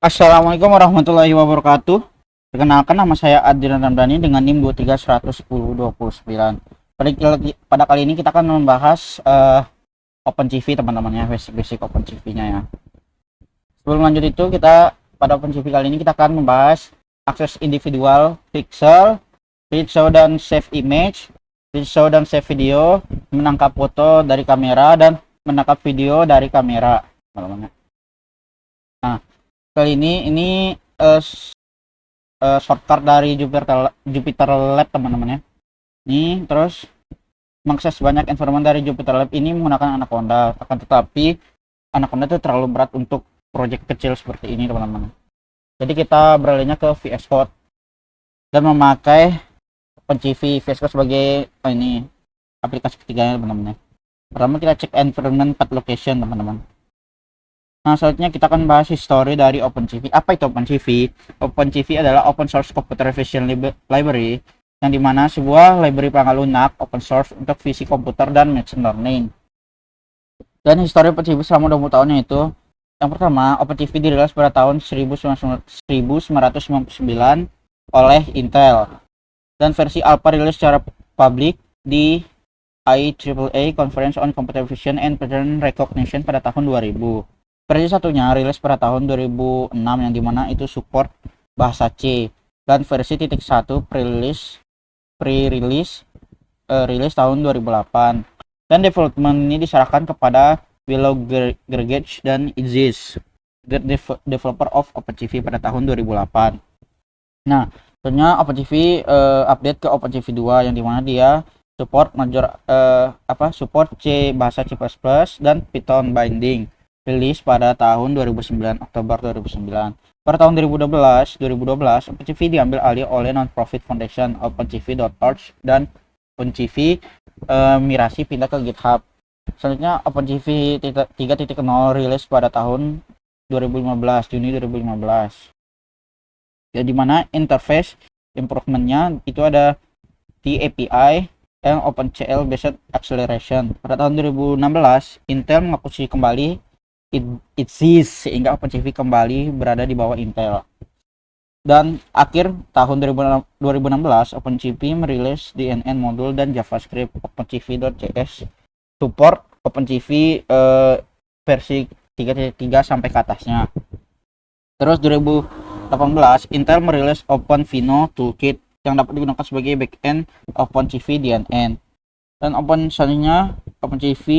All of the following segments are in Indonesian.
Assalamualaikum warahmatullahi wabarakatuh. Perkenalkan, nama saya Adrian Ramdhani dengan NIM 2311029. Pada kali ini kita akan membahas OpenCV, teman-teman ya, basic OpenCV-nya ya. Sebelum lanjut itu, pada OpenCV kali ini kita akan membahas akses individual, pixel, read show dan save image, read show dan save video, menangkap foto dari kamera dan menangkap video dari kamera, teman-teman. Nah, kali ini shortcut dari Jupyter Lab, teman-teman ya. Ini terus mengakses banyak informasi dari Jupyter Lab ini menggunakan Anaconda. Akan tetapi Anaconda itu terlalu berat untuk project kecil seperti ini, teman-teman. Jadi kita beralihnya ke VS Code dan memakai OpenCV VS Code sebagai ini aplikasi ketiganya, teman-teman ya. Pertama kita cek environment path location, teman-teman. Nah, selanjutnya kita akan bahas history dari OpenCV. Apa itu OpenCV? OpenCV adalah open source computer vision library, yang dimana sebuah library perangkat lunak open source untuk visi komputer dan machine learning. Dan history OpenCV selama 20 tahunnya itu, yang pertama, OpenCV dirilis pada tahun 1999 oleh Intel, dan versi alpha rilis secara publik di IEEE Conference on Computer Vision and Pattern Recognition pada tahun 2000. Versi satunya rilis pada tahun 2006, yang dimana itu support bahasa C, dan versi titik 1 rilis tahun 2008, dan development ini diserahkan kepada Willow Gergich dan Isis, developer of OpenCV pada tahun 2008. Nah, tentunya OpenCV update ke OpenCV 2, yang dimana dia support support bahasa C++ dan Python binding, rilis pada tahun 2009, Oktober 2009. Pada tahun 2012, OpenCV diambil alih oleh non-profit foundation OpenCV.org, dan OpenCV migrasi pindah ke GitHub. Selanjutnya OpenCV 3.0 rilis pada tahun 2015, Juni 2015. Ya, dimana interface improvementnya itu ada di API yang OpenCL based acceleration. Pada tahun 2016, Intel mengakuisisi kembali Isis, sehingga OpenCV kembali berada di bawah Intel. Dan akhir tahun 2016, OpenCV merilis DNN modul dan JavaScript OpenCV.js support OpenCV versi 3.3 sampai ke atasnya. Terus 2018, Intel merilis OpenVINO Toolkit yang dapat digunakan sebagai backend OpenCV DNN. Dan selanjutnya OpenCV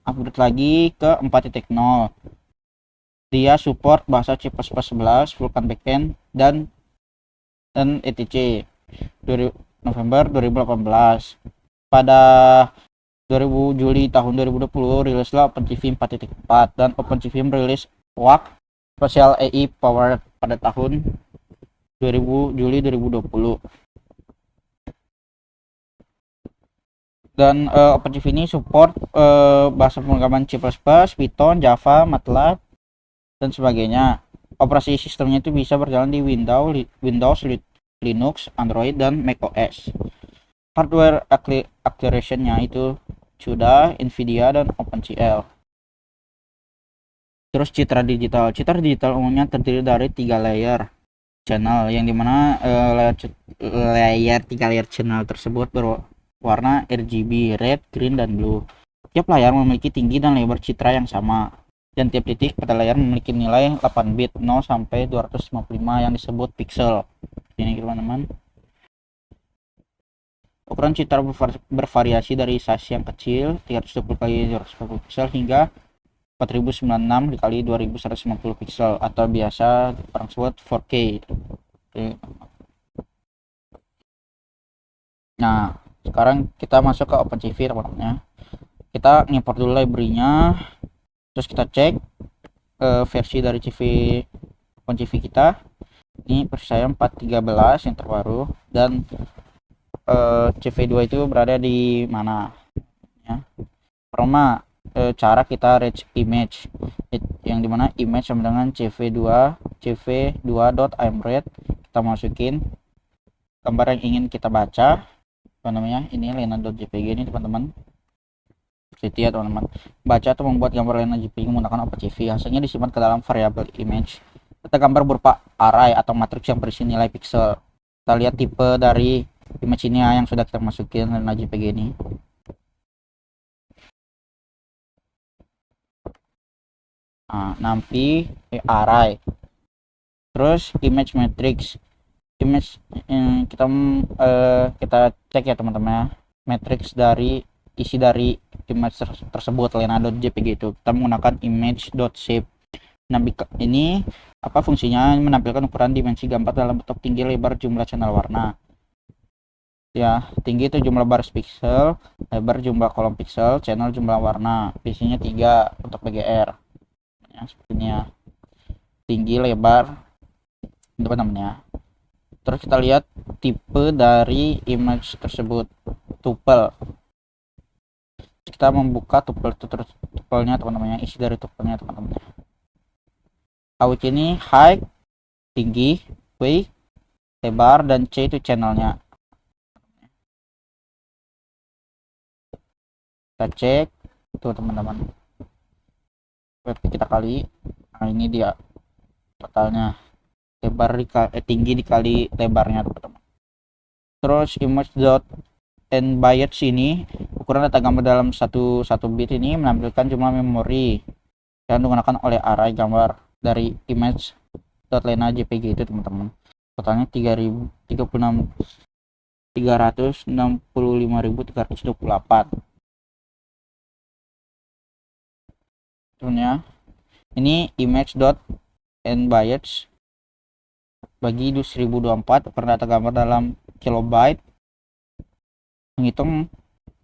upgrade lagi ke 4.0. Dia support bahasa C++ 11, Vulkan backend dan etc. November 2018. Pada Juli tahun 2020 rilislah OpenCV 4.4, dan OpenCV merilis WAC Special AI Power pada tahun Juli 2020. Dan OpenCV ini support bahasa pemrograman C++, Python, Java, MATLAB, dan sebagainya. Operasi sistemnya itu bisa berjalan di Windows, Linux, Android, dan macOS. Hardware acceleration-nya itu sudah NVIDIA dan OpenCL. Terus citra digital umumnya terdiri dari 3 layer channel, yang dimana layer 3 layer channel tersebut warna RGB, red, green, dan blue. Tiap layar memiliki tinggi dan lebar citra yang sama, dan tiap titik pada layar memiliki nilai 8 bit 0 sampai 255 yang disebut pixel. Ini teman-teman. Ukuran citra bervariasi dari size yang kecil 320 x 240 pixel hingga 4096 dikali 2150 pixel, atau biasa orang sebut 4K. Nah, sekarang kita masuk ke OpenCV, teman-teman. Kita import dulu library-nya, terus kita cek versi dari OpenCV kita. Ini versi saya 4.13 yang terbaru, dan CV2 itu berada di mana ya. Pertama, cara kita reach image, yang dimana image sama dengan cv2.imread. Kita masukin gambar yang ingin kita baca, ini lena.jpg ini, teman-teman. Seperti ya, teman-teman. Baca atau membuat gambar lena JPG menggunakan OpenCV, hasilnya disimpan ke dalam variabel image data gambar berupa array atau matriks yang berisi nilai pixel. Kita lihat tipe dari image ini ya, yang sudah kita masukin Lena JPG ini. Nah, nanti array, terus image matrix. Image kita cek ya teman-teman ya, matrix dari isi dari image tersebut lena.jpg itu kita menggunakan image.shape. Nah, ini apa fungsinya? Menampilkan ukuran dimensi gambar dalam bentuk tinggi, lebar, jumlah channel warna. Ya, tinggi itu jumlah baris pixel, lebar jumlah kolom pixel, channel jumlah warna. Visinya 3 untuk BGR. Ya, seperti ini ya. Tinggi, lebar, teman-teman ya. Terus kita lihat tipe dari image tersebut, tuple. Kita membuka tuple itu, terus tuplenya teman-teman, isi dari tuplenya teman-teman. Awk ini height, tinggi, width, lebar, dan C itu channelnya. Kita cek tuh teman-teman, kita kali. Nah, ini dia totalnya, lebar tinggi dikali lebarnya teman-teman. Terus image.nbytes ini ukuran data gambar dalam satu bit ini menampilkan jumlah memori yang digunakan oleh array gambar dari image.lena jpg itu teman-teman. Totalnya 365.328. Tentunya ini image.nbytes bagi 1024 ukuran data gambar dalam kilobyte, menghitung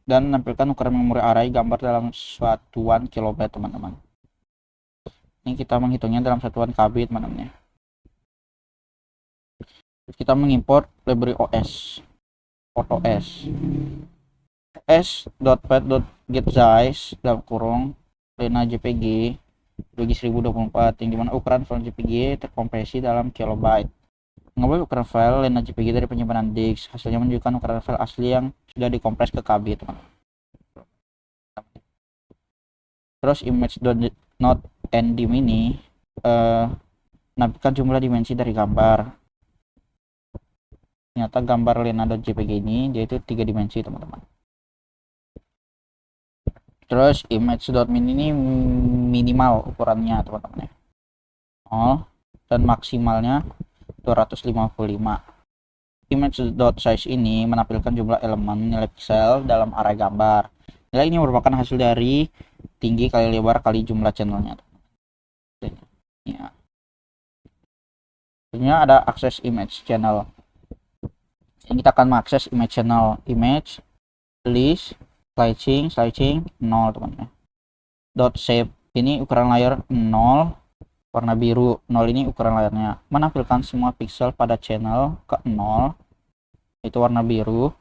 dan menampilkan ukuran memori array gambar dalam satuan kilobyte teman-teman. Ini kita menghitungnya dalam satuan KB teman-teman ya. Kita mengimport library OS, AutoS, s.pad.getSize dalam kurung lena jpg bagi 1024, yang dimana ukuran file jpg terkompresi dalam kilobyte. Mengambil ukuran file lena jpg dari penyimpanan disk, hasilnya menunjukkan ukuran file asli yang sudah dikompres ke KB teman-teman. Terus image.notNdim ini menampilkan jumlah dimensi dari gambar. Ternyata gambar lena.jpg ini yaitu 3 dimensi teman-teman. Terus image.min ini minimal ukurannya teman-teman ya, 0, dan maksimalnya 255. Image.size ini menampilkan jumlah elemen nilai pixel dalam array gambar. Nilai ini merupakan hasil dari tinggi kali lebar kali jumlah channelnya. Ya. Selanjutnya ada akses image channel. Ini kita akan mengakses image channel, image, list, slicing 0 teman-teman. Dot shape ini ukuran layar 0, warna biru 0 ini ukuran layarnya, menampilkan semua pixel pada channel ke 0 itu warna biru,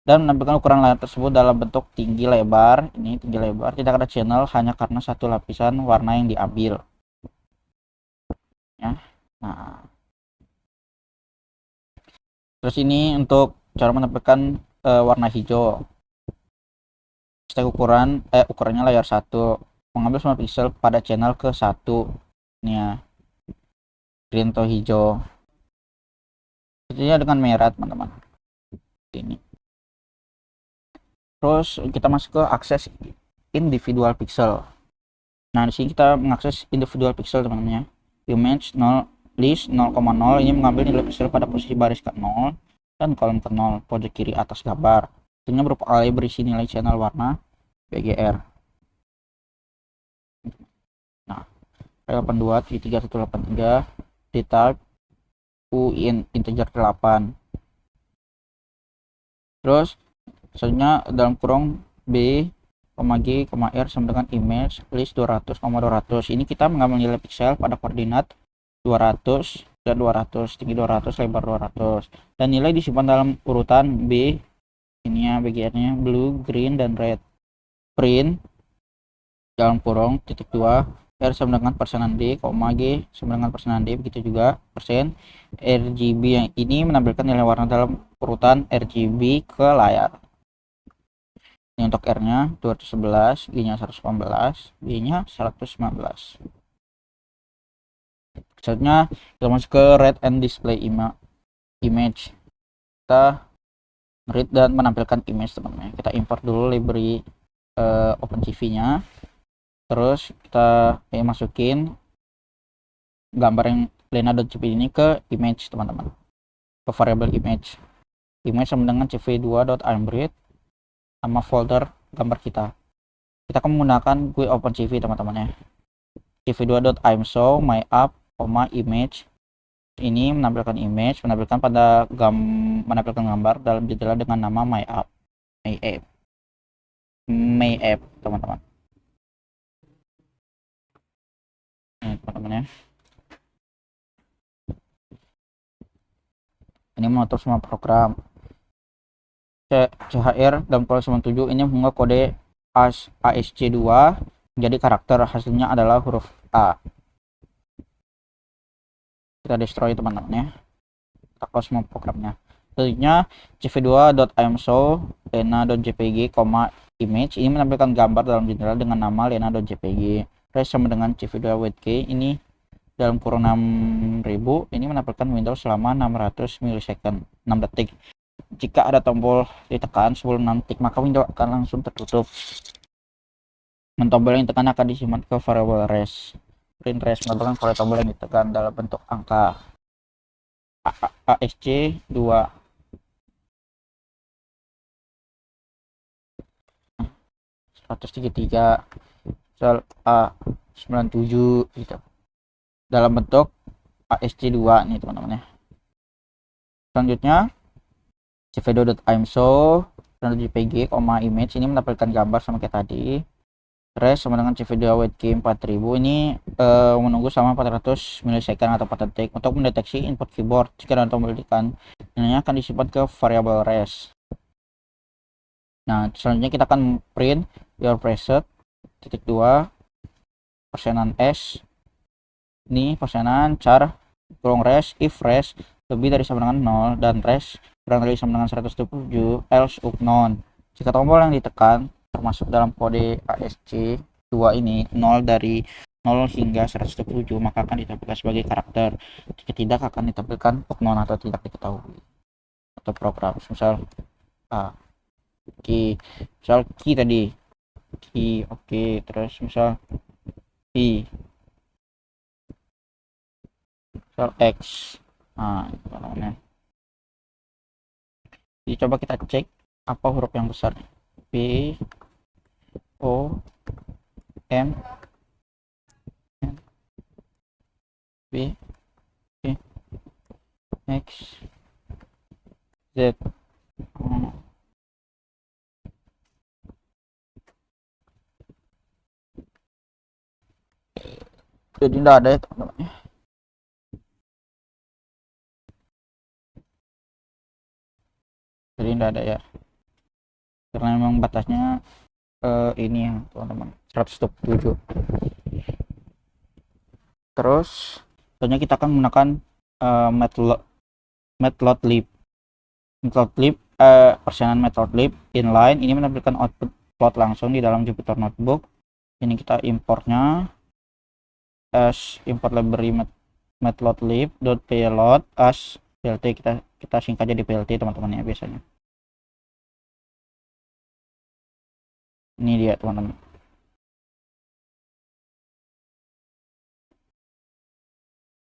dan menampilkan ukuran layar tersebut dalam bentuk tinggi lebar. Ini tinggi lebar, tidak ada channel hanya karena satu lapisan warna yang diambil ya. Nah, terus ini untuk cara menampilkan warna hijau. Stek ukurannya layar 1, mengambil semua pixel pada channel ke 1 ini ya, green atau hijau, sepertinya dengan merah teman-teman ini. Terus kita masuk ke akses individual pixel. Nah, di sini kita mengakses individual pixel teman-teman ya. Image 0, list 0,0 ini mengambil nilai pixel pada posisi baris ke 0 dan kolom ke 0 pojok kiri atas gambar. Tentunya berupa array berisi nilai channel warna BGR. Nah, 82 3183 dtype integer 8. Terus selanjutnya dalam kurung b, g, r sama dengan image list 200, 200. Ini kita mengambil nilai pixel pada koordinat 200 dan 200, tinggi 200, lebar 200, dan nilai disimpan dalam urutan b ini ya, BGR-nya blue, green, dan red. Print dalam kurung titik 2 R sama dengan persenan D, G sama dengan persenan D, begitu juga persen RGB yang ini menampilkan nilai warna dalam urutan RGB ke layar. Ini untuk R-nya 211, G-nya 118, B-nya 119. Selanjutnya kita masuk ke read and display image. Kita read dan menampilkan image, teman-teman. Kita import dulu library OpenCV nya, terus kita masukin gambar yang lena.jpg ini ke image, teman-teman, ke variable image sama dengan cv2.imread sama folder gambar kita akan menggunakan GUI OpenCV, teman-teman ya. cv2.imshow myapp, image ini menampilkan image, menampilkan gambar dalam jendela dengan nama myapp, teman-teman. Ini, teman-teman ya. Ini mengatur semua program. CHR dalam proses 97 ini mengunggah kode ASC2 menjadi karakter, hasilnya adalah huruf A. Kita destroy, teman-teman ya. Kita close semua programnya. Selanjutnya cv2.imshow lena.jpg, image ini menampilkan gambar dalam jendela dengan nama lena.jpg. Res sama dengan cv2.wk ini dalam kurun 6000 ini menampilkan Windows selama 600 milisekund, 6 detik. Jika ada tombol ditekan sebelum 6 detik, maka Windows akan langsung tertutup. Tombol yang ditekan akan disimpan ke variable res. Print res merupakan kode tombol yang ditekan dalam bentuk angka ASC2. 133 sel A97 gitu, dalam bentuk ASC2 nih, teman-teman ya. Selanjutnya cv2.imshow jpg, image ini menampilkan gambar sama kayak tadi. Res sama dengan cv2.wk 4000 ini menunggu selama 400 milisekund atau 4 detik untuk mendeteksi input keyboard. Jika ada tombol ditekan, ini akan disimpan ke variable res. Nah, selanjutnya kita akan print your preset .2 persenan s, ini persenan char kurung res if res lebih dari sama dengan 0 dan res kurang dari sama dengan 127 else unknown. Jika tombol yang ditekan termasuk dalam kode ASC2 ini 0 dari 0 hingga 127, maka akan ditampilkan sebagai karakter. Jika tidak, akan ditampilkan unknown atau tidak diketahui atau program. Misal key, misal key tadi key, oke, terus misal key, misal x. Nah, itu namanya. Jadi coba kita cek apa huruf yang besar. B O M B C X Z. Jadi tidak ada ya, teman-teman. Jadi tidak ada ya, karena memang batasnya ini ya, teman-teman, 127. Terus selanjutnya kita akan menggunakan matplotlib persenan matplotlib inline ini menampilkan output plot langsung di dalam Jupyter Notebook. Ini kita importnya as import library matplotlib.payload as plt, kita singkat jadi plt, teman-teman ya. Biasanya ini dia, teman-teman.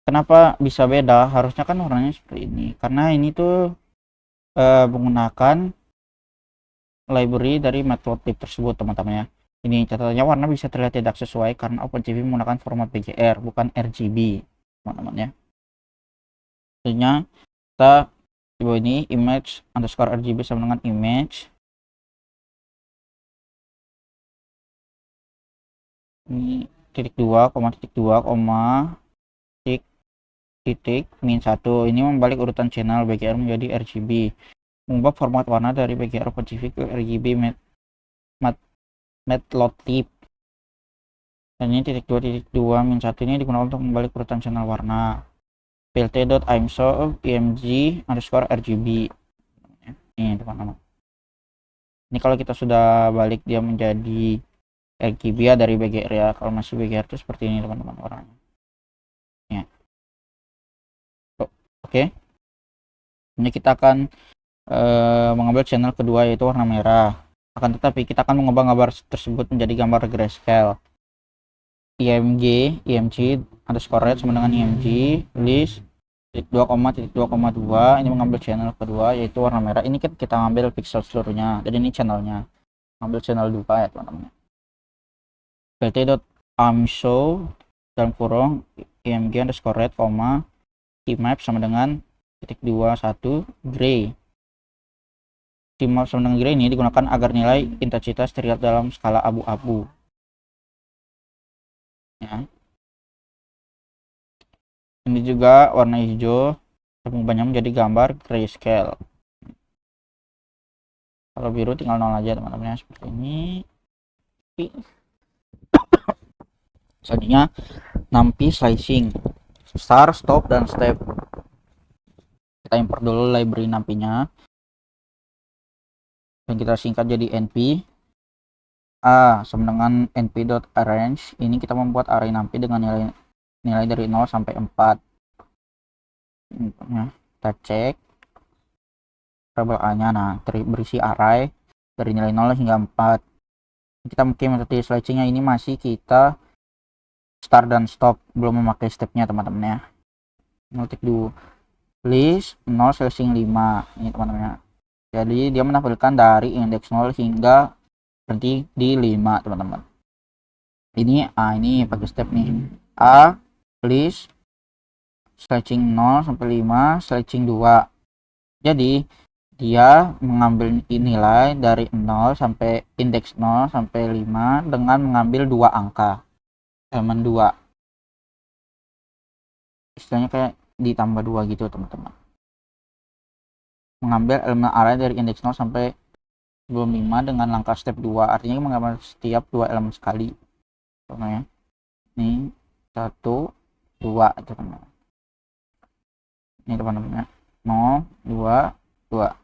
Kenapa bisa beda? Harusnya kan warnanya seperti ini, karena ini tuh menggunakan library dari matplotlib tersebut, teman-teman ya. Ini catatannya warna bisa terlihat tidak sesuai karena OpenCV menggunakan format BGR bukan RGB, teman-teman ya. Selanjutnya kita coba ini image underscore RGB sama dengan image. Ini -2, min 1 ini membalik urutan channel BGR menjadi RGB, mengubah format warna dari BGR OpenCV ke RGB matplotlib. Dan ini -2, min 1 ini digunakan untuk membalik urutan channel warna. plt.imshow img underscore RGB. Ini, teman-teman. Ini kalau kita sudah balik dia menjadi RGB ya dari BGR ya. Kalau masih BGR itu seperti ini, teman-teman, warnanya ya. Oke. Ini kita akan mengambil channel kedua yaitu warna merah. Akan tetapi kita akan mengubah gambar tersebut menjadi gambar grayscale. img underscore red sama dengan img list 2,2,2 ini mengambil channel kedua yaitu warna merah. Ini kita ngambil pixel seluruhnya, dan ini channelnya, ambil channel 2 ya teman-teman. pt.amshow dalam kurung img underscore red, keymap sama dengan titik 21 gray. Keymap sama dengan gray ini digunakan agar nilai intensitas terlihat dalam skala abu-abu ya. Ini juga warna hijau mengubahnya menjadi gambar grayscale. Kalau biru tinggal 0 aja teman-teman ya, seperti ini. Selanjutnya nampi slicing, start, stop, dan step. Kita import dulu library nampinya dan kita singkat jadi np a sama dengan np.arrange. Ini kita membuat array nampi dengan nilai dari 0 sampai 4 ya. Kita cek variabel a nya, nah berisi array dari nilai 0 hingga 4. Kita mungkin metode slicingnya ini masih kita start dan stop, belum memakai stepnya teman-teman ya. Ngetik dulu list 0 slicing 5 ini teman-teman ya. Jadi dia menampilkan dari indeks 0 hingga berhenti di 5 teman-teman. Ini ini pakai step nih, a list slicing 0 sampai 5 slicing 2. Jadi dia mengambil nilai dari 0 sampai indeks 0 sampai 5 dengan mengambil 2 angka elemen 2, istilahnya kayak ditambah 2 gitu teman-teman. Mengambil elemen array dari indeks 0 sampai sebelum 5 dengan langkah step 2, artinya mengambil setiap 2 elemen sekali. Contohnya ini 1 2 teman-teman. Ini teman-teman ya, 0 2 2.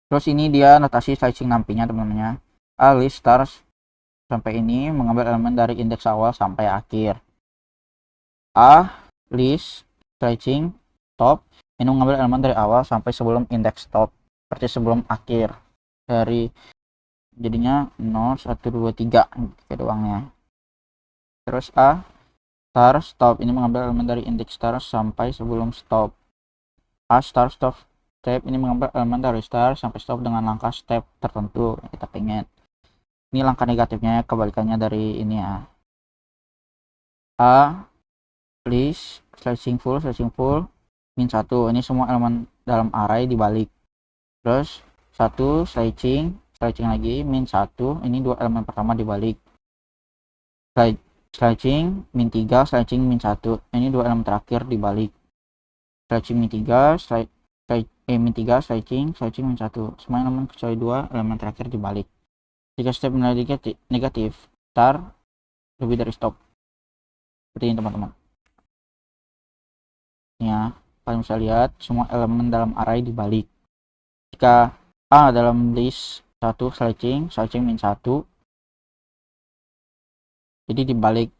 Terus ini dia notasi slicing nampinya teman-teman ya. A list stars sampai ini mengambil elemen dari indeks awal sampai akhir. A list slicing top ini mengambil elemen dari awal sampai sebelum indeks top, seperti sebelum akhir. Dari jadinya 0 1 2 3 gitu doangnya. Terus A star stop ini mengambil elemen dari indeks star sampai sebelum stop. A star stop step ini mengambil elemen dari start sampai stop dengan langkah step tertentu yang kita pengen. Ini langkah negatifnya, kebalikannya dari ini ya. A list slicing full min 1 ini semua elemen dalam array dibalik. Terus 1 slicing lagi min 1 ini 2 elemen pertama dibalik. Slicing min 3 slicing min 1 ini 2 elemen terakhir dibalik. Slicing min 3 min 3 slicing min 1 semua elemen kecuali 2 elemen terakhir dibalik. Jika step nilai negatif, start lebih dari stop. Seperti ini teman-teman. Ya, kalian bisa lihat semua elemen dalam array dibalik. Jika A dalam list 1 slicing min 1, jadi dibalik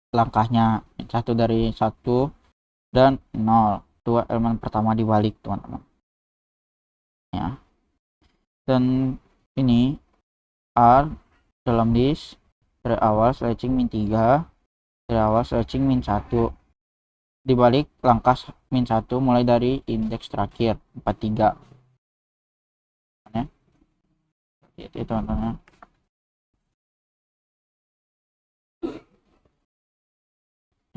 langkahnya 1 dari 1 dan 0, 2 elemen pertama dibalik teman-teman ya. Dan ini A dalam list dari awal slicing min 3 dari awal slicing min 1 dibalik langkah min 1 mulai dari indeks terakhir 43 ya. Itu teman-teman.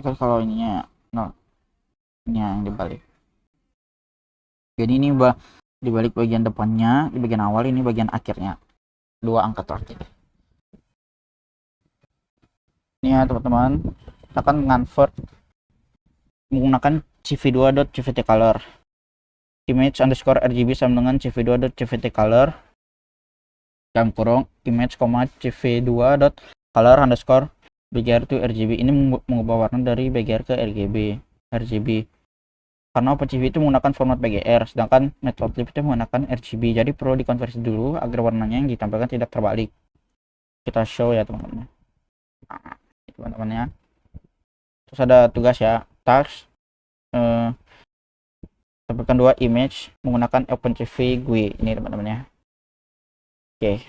Kalau ininya 0 ini yang dibalik, jadi ini dibalik bagian depannya, di bagian awal, ini bagian akhirnya 2 angka terakhir. Ini ya teman-teman, kita akan convert menggunakan cv2.cvtcolor, image underscore rgb sama dengan cv2.cvtcolor dalam kurung image, cv2.color underscore bgr to rgb. Ini mengubah warna dari bgr ke rgb karena OpenCV itu menggunakan format BGR, sedangkan Matplotlib itu menggunakan RGB. Jadi perlu dikonversi dulu agar warnanya yang ditampilkan tidak terbalik. Kita show ya teman-teman. Nah, teman-teman ya. Terus ada tugas ya, task tampilkan 2 image menggunakan OpenCV GUI ini teman-teman ya. Oke,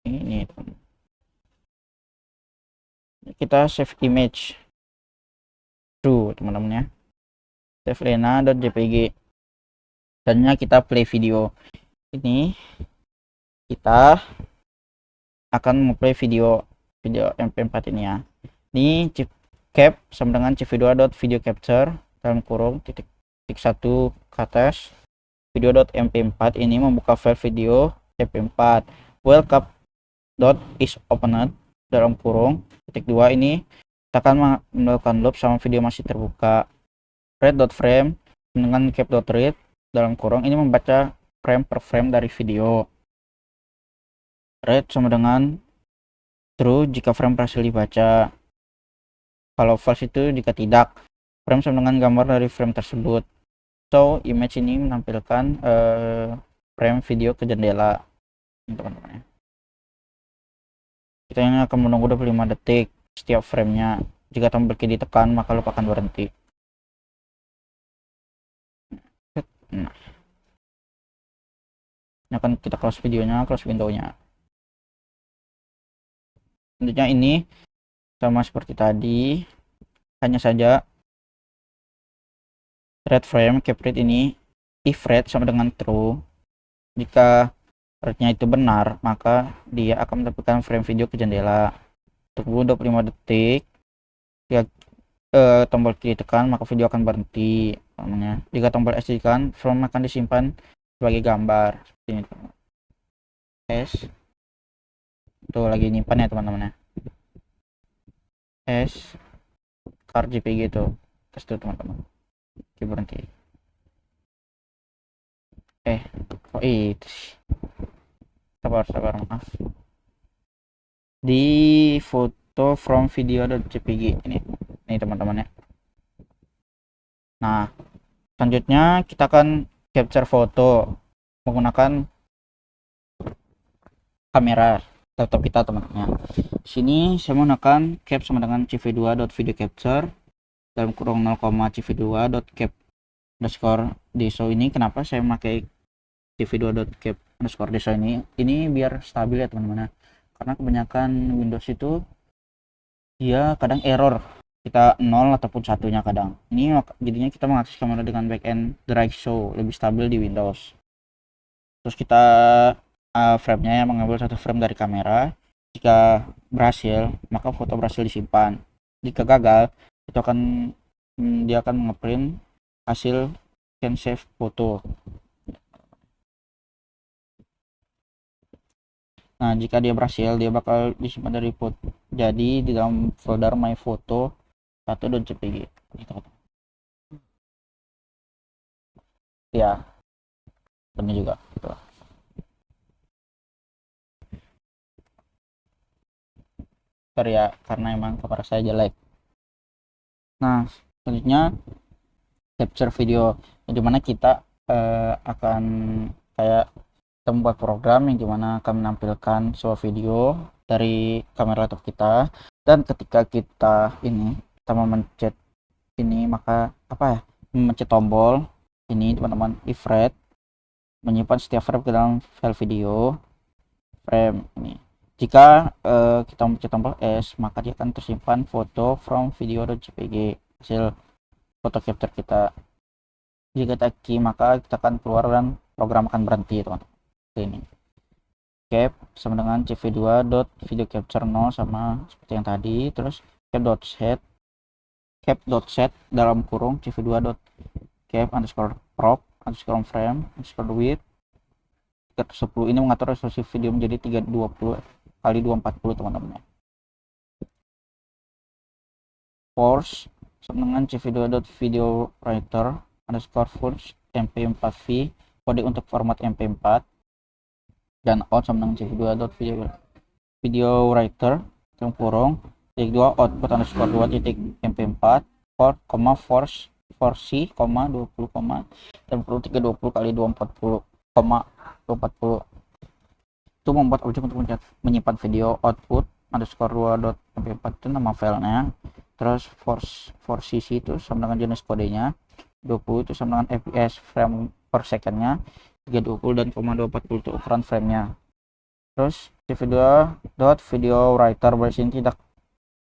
ini teman. Kita save image true teman-teman ya, save lena.jpg, dan kita play video. Ini kita akan memplay video mp4 ini ya. Ini cap sama dengan cv2.video capture dalam kurung titik 1 ke atas video.mp4 ini membuka file video mp4. Welcome.is opened dalam kurung titik 2 ini kita akan melakukan loop sama video masih terbuka. Read.frame dengan cap.read dalam kurung ini membaca frame per frame dari video. Read sama dengan true jika frame berhasil dibaca, kalau false itu jika tidak. Frame sama dengan gambar dari frame tersebut. So image ini menampilkan frame video ke jendela teman-teman ya. Kita ini akan menunggu 25 detik setiap framenya. Jika tombol kiri ditekan maka loop akan berhenti. Nah, ini akan kita close videonya, close windownya. Tentunya ini sama seperti tadi, hanya saja read frame cap read ini if read sama dengan true. Jika readnya itu benar maka dia akan menampilkan frame video ke jendela. Tunggu 25 detik. Jika tombol kiri tekan maka video akan berhenti namanya. Jika tombol S ditekan frame akan disimpan sebagai gambar seperti ini. S itu lagi nyimpan ya teman-teman ya. S card JPG itu tes tuh teman-teman. Oke, berhenti. Oh itu sabar maaf, di foto from video.jpg ini teman-teman ya. Nah, selanjutnya kita akan capture foto menggunakan kamera laptop kita teman-teman. Sini saya menggunakan cap sama dengan cv2.video capture dalam kurung 0,cv2.cap underscore deso. Ini kenapa saya memakai cv2.cap underscore deso ini biar stabil ya teman-teman, karena kebanyakan Windows itu dia kadang error, kita 0 ataupun satunya kadang. Ini jadinya kita mengakses kamera dengan backend drag show lebih stabil di Windows. Terus kita frame-nya mengambil satu frame dari kamera. Jika berhasil maka foto berhasil disimpan. Jika gagal itu dia akan ngeprint hasil can save foto. Nah, jika dia berhasil dia bakal disimpan dari foto, jadi di dalam folder my photo 1.jpg ya, ini juga gitu. Sorry ya, karena emang kamera saya jelek. Nah, selanjutnya capture video, dimana kita akan kayak kita membuat program yang dimana akan menampilkan sebuah video dari kamera laptop kita, dan ketika kita memencet ini maka memencet tombol ini teman-teman, if read menyimpan setiap frame ke dalam file video frame ini. Jika kita memencet tombol S maka dia akan tersimpan foto from video.jpg, hasil foto capture kita. Jika kita key maka kita akan keluar dan program akan berhenti teman-teman. Ini cap sama dengan cv2.video capture 0 sama seperti yang tadi. Terus cap.set dalam kurung cv2.cap underscore prop underscore frame underscore width 310. Ini mengatur resolusi video menjadi 320 kali 240 teman-teman. Force sama dengan cv2.video writer underscore force mp4v kode untuk format mp4, dan out sama dengan cv2.video writer dalam kurung titik 2 output underscore 2 titik mp4 force c 20 dalam kurung 320 kali 240 itu membuat objek untuk menyimpan video output underscore 2.mp4 itu nama filenya. Terus force cc itu sama dengan jenis kodenya. 20 itu sama dengan fps frame per secondnya 320 dan 0,240 itu ukuran framenya. Terus CV2.video writer version tidak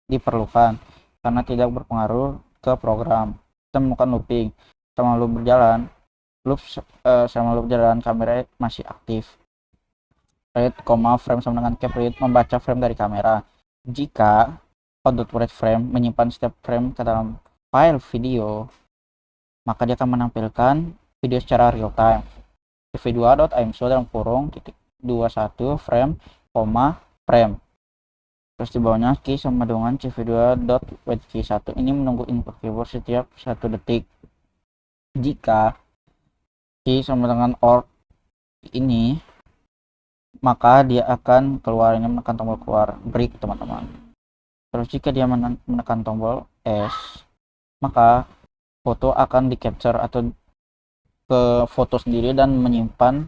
diperlukan karena tidak berpengaruh ke program. Kita menemukan looping selama loop berjalan kamera masih aktif. Read, frame sama dengan cap read membaca frame dari kamera. Jika output frame menyimpan setiap frame ke dalam file video, maka dia akan menampilkan video secara real time. CV2.imso dalam kurung titik 21 frame, frame. Terus di bawahnya key sama dengan CV2.waitkey1 ini menunggu input keyboard setiap 1 detik. Jika key sama dengan OR ini, maka dia akan keluar, ini menekan tombol keluar break teman-teman. Terus jika dia menekan tombol S, maka foto akan di capture atau ke foto sendiri dan menyimpan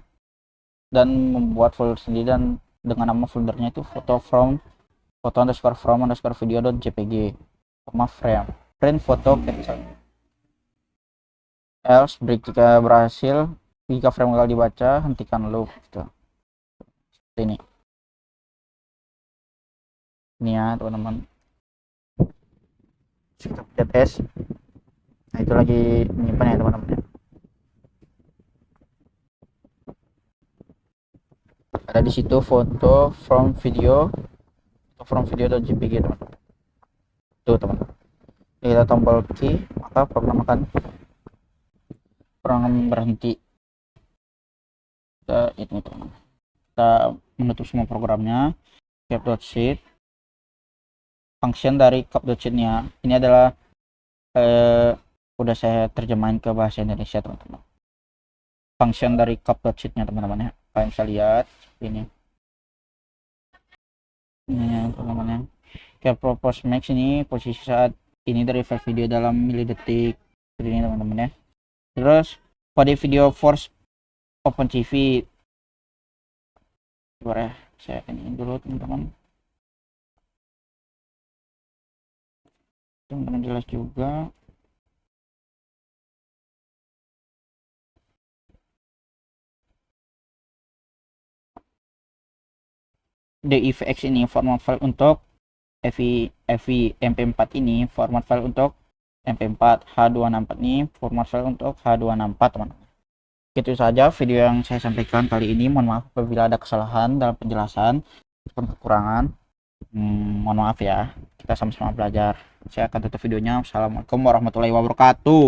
dan membuat folder sendiri, dan dengan nama foldernya itu foto underscore from underscore video.jpg, frame print foto capture. Else break jika berhasil. Jika frame gagal dibaca, hentikan loop gitu. Seperti ini ya teman-teman. Kita pencet S. Nah, itu lagi menyimpan ya teman-teman ya. Ada di situ foto from video.jpg teman-teman. Tuh teman-teman. Kita tombol key, maka program berhenti. Kita ini teman-teman. Kita menutup semua programnya. Cap.sheet. Function dari cap.sheet-nya ini adalah udah saya terjemahin ke bahasa Indonesia teman-teman. Function dari cap.sheet-nya teman-teman ya. Kalian bisa lihat ini ya teman-teman ya. Cap propose max ini posisi saat ini dari file video dalam milidetik seperti ini teman-teman ya. Terus pada video force OpenCV, coba ya saya ini dulu teman-teman jelas juga. DIVX ini format file untuk MP4 ini format file untuk MP4, H264 ini format file untuk H264 teman-teman. Itu saja video yang saya sampaikan kali ini. Mohon maaf apabila ada kesalahan dalam penjelasan ataupun kekurangan. Mohon maaf ya, kita sama-sama belajar. Saya akan tutup videonya. Assalamualaikum warahmatullahi wabarakatuh.